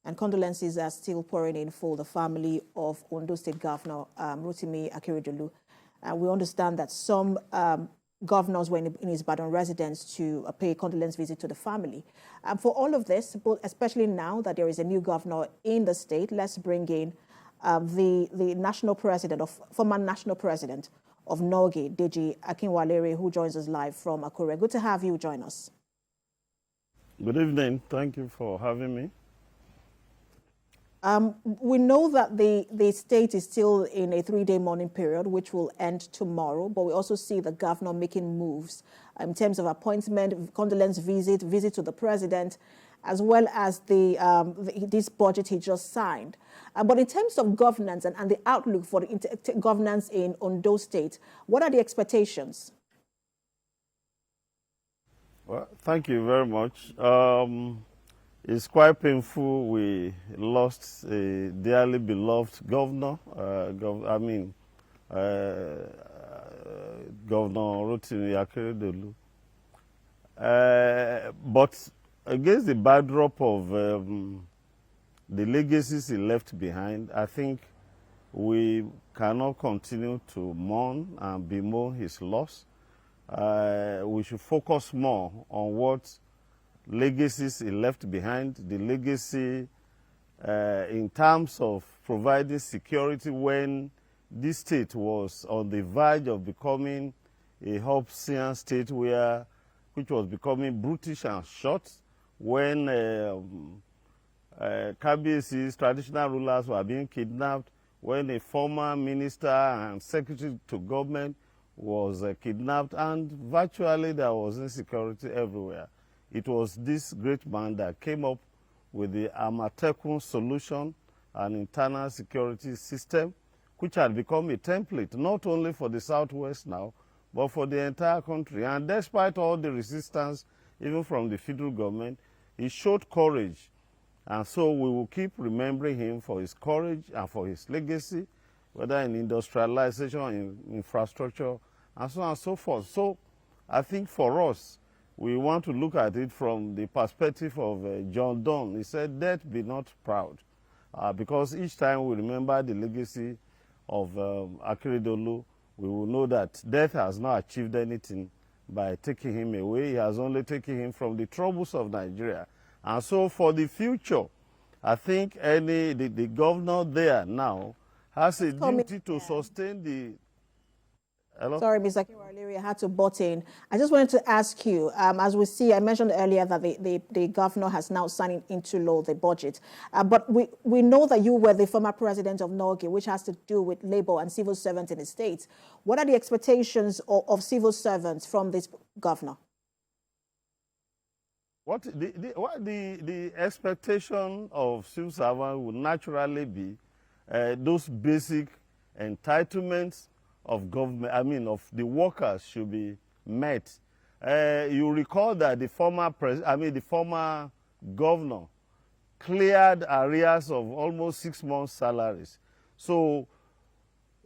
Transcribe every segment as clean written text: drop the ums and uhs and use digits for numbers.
And condolences are still pouring in for the family of Ondo State Governor Rotimi Akeredolu. We understand that some governors were in his Ibadan residence to pay a condolence visit to the family. For all of this, especially now that there is a new governor in the state, let's bring in the national president, former national president of NULGE, Deji Akinwalere, who joins us live from Akure. Good to have you join us. Good evening. Thank you for having me. We know that the state is still in a 3-day mourning period, which will end tomorrow, but we also see the governor making moves in terms of appointment, condolence visit to the president, as well as this budget he just signed. But in terms of governance and the outlook for the governance in Ondo State, what are the expectations? Well, thank you very much. It's quite painful. We lost a dearly beloved governor. Governor Rotimi Akeredolu. But against the backdrop of the legacies he left behind, I think we cannot continue to mourn and bemoan his loss. We should focus more on what legacies he left behind, the legacy in terms of providing security when this state was on the verge of becoming a Hobbesian state which was becoming brutish and short, when KBC's traditional rulers were being kidnapped, when a former minister and secretary to government was kidnapped, and virtually there was insecurity everywhere. It was this great man that came up with the Amatekun solution, an internal security system, which had become a template, not only for the Southwest now, but for the entire country. And despite all the resistance, even from the federal government, he showed courage. And so we will keep remembering him for his courage and for his legacy, whether in industrialization, in infrastructure, and so on and so forth. So I think for us, we want to look at it from the perspective of John Donne. He said, "Death be not proud," because each time we remember the legacy of Akeredolu, we will know that death has not achieved anything by taking him away. He has only taken him from the troubles of Nigeria. And so for the future, I think the governor there now has a duty to sustain the... Hello? Sorry, Mr. Akinwalere, I had to butt in. I just wanted to ask you, as we see, I mentioned earlier that the governor has now signed into law the budget. But we know that you were the former president of NULGE, which has to do with labor and civil servants in the state. What are the expectations of civil servants from this governor? What the expectation of civil servants would naturally be those basic entitlements of government, of the workers, should be met. You recall that the former governor cleared arrears of almost 6 months' salaries. So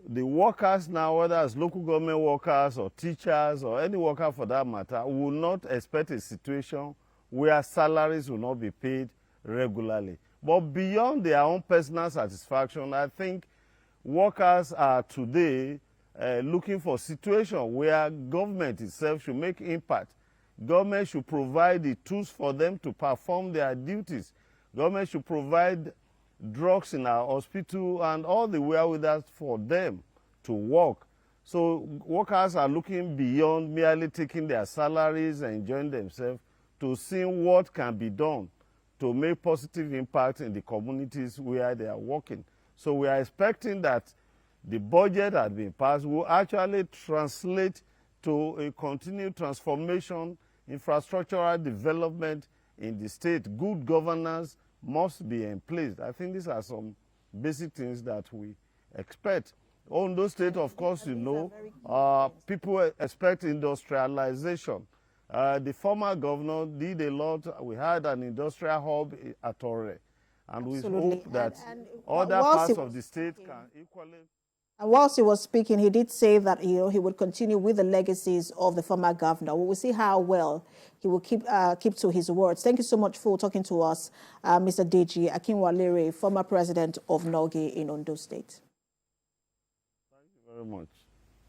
the workers now, whether as local government workers or teachers or any worker for that matter, will not expect a situation where salaries will not be paid regularly. But beyond their own personal satisfaction, I think workers are today looking for a situation where government itself should make impact. Government should provide the tools for them to perform their duties. Government should provide drugs in our hospital and all the wherewithal for them to work. So workers are looking beyond merely taking their salaries and enjoying themselves to see what can be done to make positive impact in the communities where they are working. So we are expecting that the budget that has been passed will actually translate to a continued transformation, infrastructural development in the state. Good governance must be in place. I think these are some basic things that we expect. Ondo State, of course, you know, people expect industrialization. The former governor did a lot. We had an industrial hub at Ore, and we hope that other parts of the state can equally... And whilst he was speaking, he did say that he would continue with the legacies of the former governor. We will see how well he will keep to his words. Thank you so much for talking to us, Mr. Deji Akinwalere, former president of NULGE in Ondo State. Thank you very much.